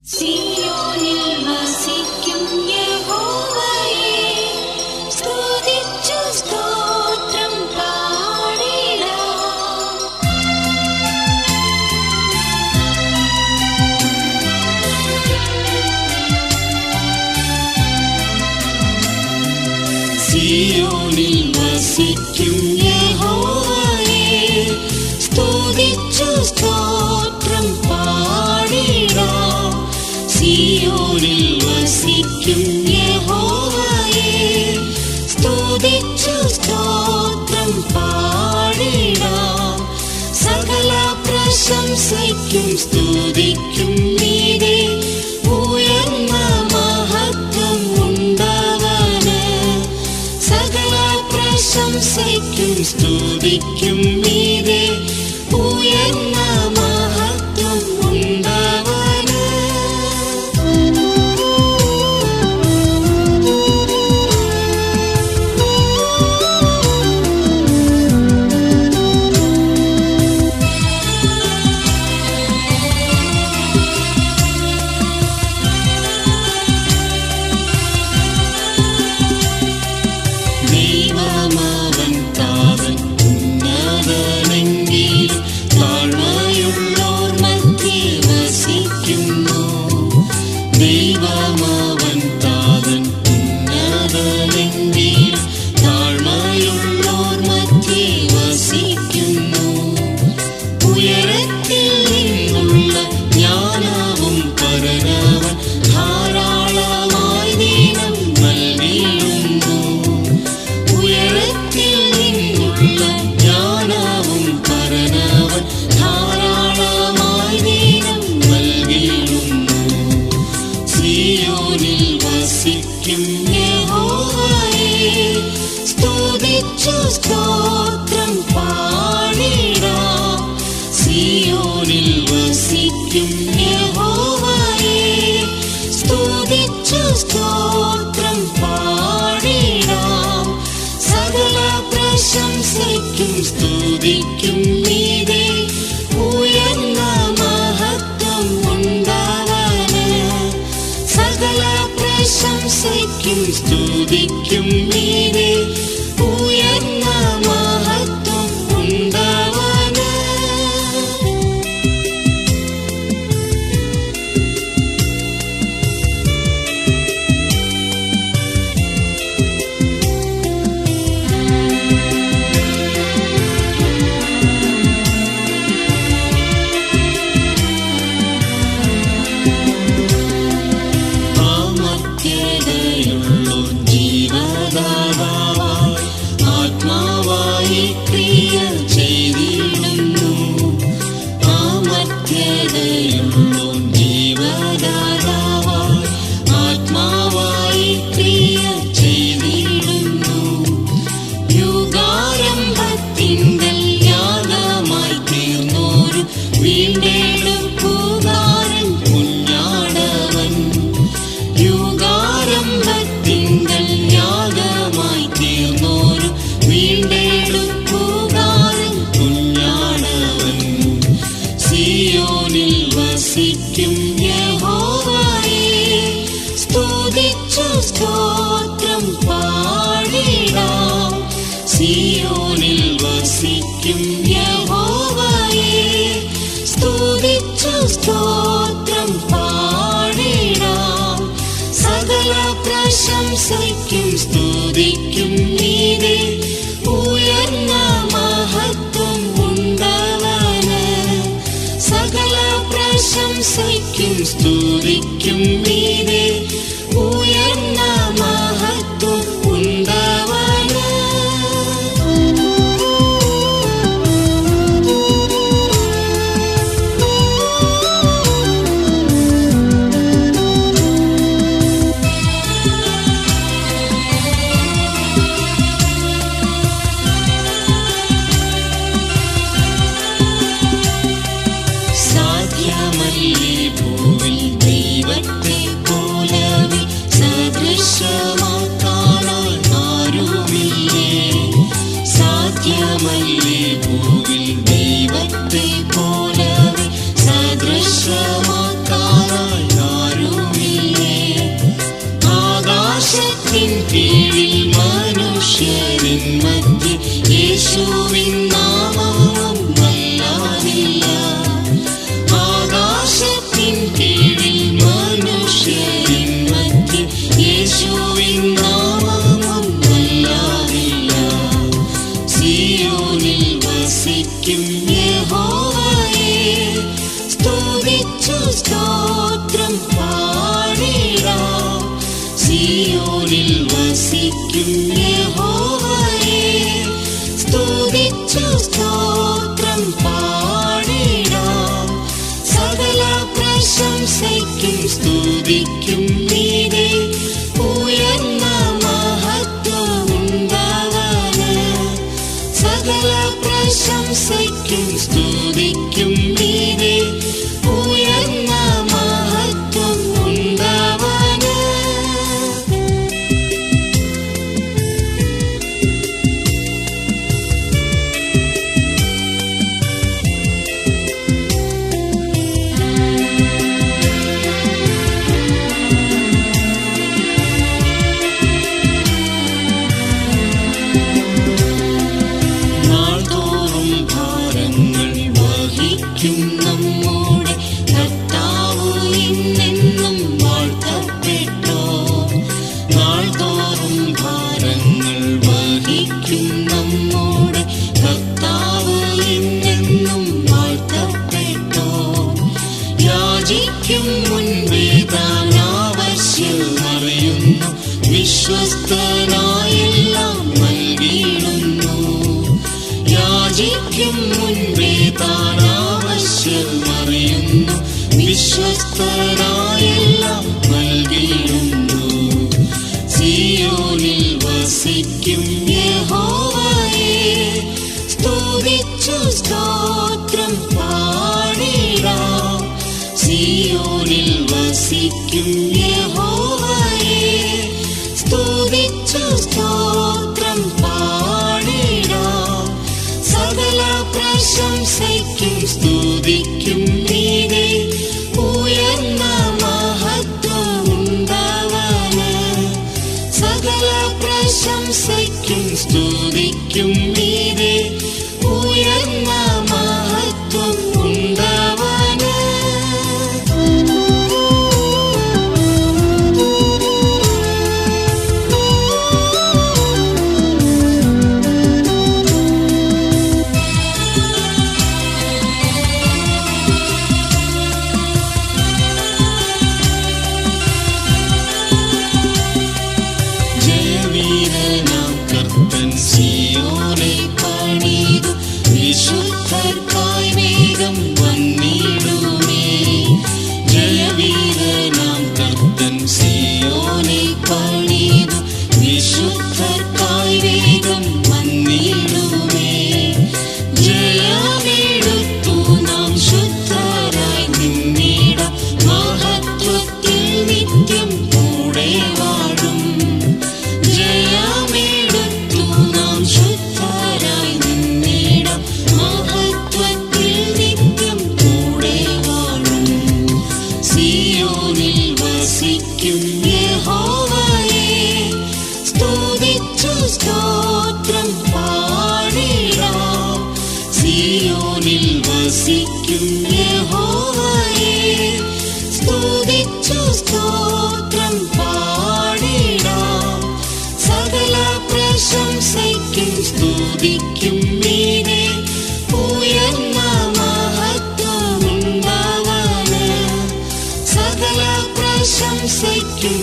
സിയോനിൽ വസിക്കും യഹോവയെ സ്തുതിച്ചു സ്തോത്രം പാടിടാം. സിയോനിൽ വസിക്കും യഹോവയെ സ്തുതിച്ചു സ്തോത്രം പാടിടാം. സിയോനിൽ വസിക്കും യഹോവയെ സ്തുതിച്ചു സ്തോത്രം പാടിടാം. സകല പ്രശംസയ്ക്കും സ്തുതിക്കും മീതെ ഉയർന്ന മഹത്വം ഉണ്ടവന്. സകല പ്രശംസയ്ക്കും സ്തുതിക്കും മീതെ ഉയർന്ന മഹത്വം ഉണ്ടവന്. ദൈവമവൻ താതൻ ഉന്നതനെങ്കിലും താഴ്മയുള്ളോർ മധ്യേ വസിക്കുന്നു. ദൈവമവൻ താതൻ ഉന്നതനെങ്കിലും താഴ്മയുള്ളോർ മധ്യേ വസിക്കുന്നു. ഉയരത്തിൽ നിന്നുള്ള ജ്ഞാനവും പരനവൻ ധാരാളമായി ദീനം നൽകിയിടുന്നു. ഉയരത്തിൽ നിന്നുള്ള ജ്ഞാനവും പരനവൻ ധാരാളമായി ദീനം നൽകിയിടുന്നു. സിയോനിൽ വസിക്കും യഹോവയെ സ്തുതിച്ചു സ്തോത്രം പാടിടാം. സിയോനിൽ വസിക്കും യഹോവയെ സ്തുതിച്ചു സ്തോത്രം പാടിടാം. സകല പ്രശംസയ്ക്കും സ്തുതിക്കും മീതെ ഉയർന്ന മഹത്വം ഉണ്ടവന്. സകല പ്രശംസയ്ക്കും സ്തുതിക്കും മീതെ ഉയർന്ന മഹത്വം ഉണ്ടവന്. ആമത്യതയുള്ളോർ ജീവദാതാവായി ആത്മാവായി ക്രിയ ചെയ്തിടുന്നു. ആമത്യതയുള്ളോർ ജീവദാതാവായി ആത്മാവായി ക്രിയ ചെയ്തിടുന്നു. യുഗാരംഭത്തിങ്കൽ യാഗമായി തീർന്നോരു വീണ്ടെടുപ്പുകാരൻ കുഞ്ഞാടവൻ. യുഗാരംഭത്തിങ്കൽ യാഗമായി തീർന്നോരു വീണ്ടെടുപ്പുകാരൻ കുഞ്ഞാടവൻ. സിയോനിൽ വസിക്കും യഹോവയെ സ്തുതിച്ചു സ്തോത്രം പാടിടാം. സിയോനിൽ വസിക്കും യഹോവയെ സ്തുതിച്ചു സ്തോത്രം പാടിടാം. സകല പ്രശംസയ്ക്കും സ്തുതിക്കും മീതെ ഉയർന്ന മഹത്വം ഉണ്ടവന്. സകല പ്രശംസയ്ക്കും സ്തുതിക്കും മീതെ ഉയർന്ന മഹത്വം ഉണ്ടവന്. സാധ്യമല്ലേ ഭൂവിൽ ദൈവത്തെ പോലവെ ആകാശത്തിൻ കീഴിൽ മനുഷ്യരിൻ മധ്യേ യേശുവിൻ നാമം വല്ലാതില്ല. ആകാശത്തിൻ കീഴിൽ മനുഷ്യരിൻ മധ്യേ യേശുവിൻ നാമം വല്ലാതില്ല. സിയോനിൽ വസിക്കും യഹോവയെ സ്തുതിച്ചു സ്തോത്രം പാടിടാം. സിയോനിൽ വസിക്കും യഹോവയെ സ്തുതിച്ചു സ്തോത്രം പാടിടാം. സകല പ്രശംസയ്ക്കും സ്തുതിക്കും നീരേ ഉയർന്ന മഹത്വമുണ്ടവന്. സകല പ്രശംസയ്ക്കും സ്തുതിക്കും നീരേ ഉയർന്ന മഹത്വം ഉണ്ടവന്. നാൾതോറും ഭാരങ്ങൾ വഹിക്കും നമ്മുടെ കർത്താവ് എന്നെന്നും വാഴ്ത്തപ്പെട്ടോ. നാൾതോറും ഭാരങ്ങൾ വഹിക്കും നമ്മുടെ കർത്താവ് എന്നെന്നും വാഴ്ത്തപ്പെട്ടോ. യാചിക്കും മുൻപേ താൻ ആവശ്യമറിയുന്നു, വിശ്വസ്തനായെല്ലാം നൽകിയിടുന്നു. യാചിക്കും മുൻപേ താൻ ആവശ്യമറിയുന്നു, വിശ്വസ്തനായെല്ലാം നൽകിയിടുന്നു. സിയോനിൽ വസിക്കും യഹോവയെ സ്തുതിച്ചു സ്തോത്രം പാടിടാം. സിയോനിൽ വസിക്കും യഹോവയെ സ്തുതിച്ചു സ്തോത്രം പാടിടാം. സകല പ്രശംസയ്ക്കും സ്തുതിക്കും നീരേ ഉയർന്ന മഹത്വമുണ്ടവന്. സകല പ്രശംസയ്ക്കും സ്തുതിക്കും നീരേ ഉയർന്ന മഹത്വം ഉണ്ടവന്. ജയവീരനാം കർത്തൻ സിയോനെ പണിതു, വിശുദ്ധർക്കായി വേഗം വന്നിടുമേ. ജയവീരനാം കർത്തൻ സിയോനെ പണിതു, വിശുദ്ധർക്കായി വേഗം വന്നിടുമേ. ജയമെടുത്തു നാം ശുദ്ധരായി നിന്നിടാം, മഹത്വത്തിൽ നിത്യം കൂടെ വാഴും. ജയമെടുത്തു നാം ശുദ്ധരായി നിന്നിടാം, മഹത്വത്തിൽ നിത്യം കൂടെ വാഴും. സിയോനിൽ വസിക്കും യഹോവയെ സ്തുതിച്ചു സ്തോത്രം പാടിടാം. സിയോനിൽ വസിക്കും യഹോവയെ സ്തുതിച്ചു സ്തോത്രം പാടിടാം. സകല പ്രശംസയ്ക്കും സ്തുതിക്കും നീരേ ഉയർന്ന മഹത്വമുണ്ടവന്. സകല പ്രശംസയ്ക്കും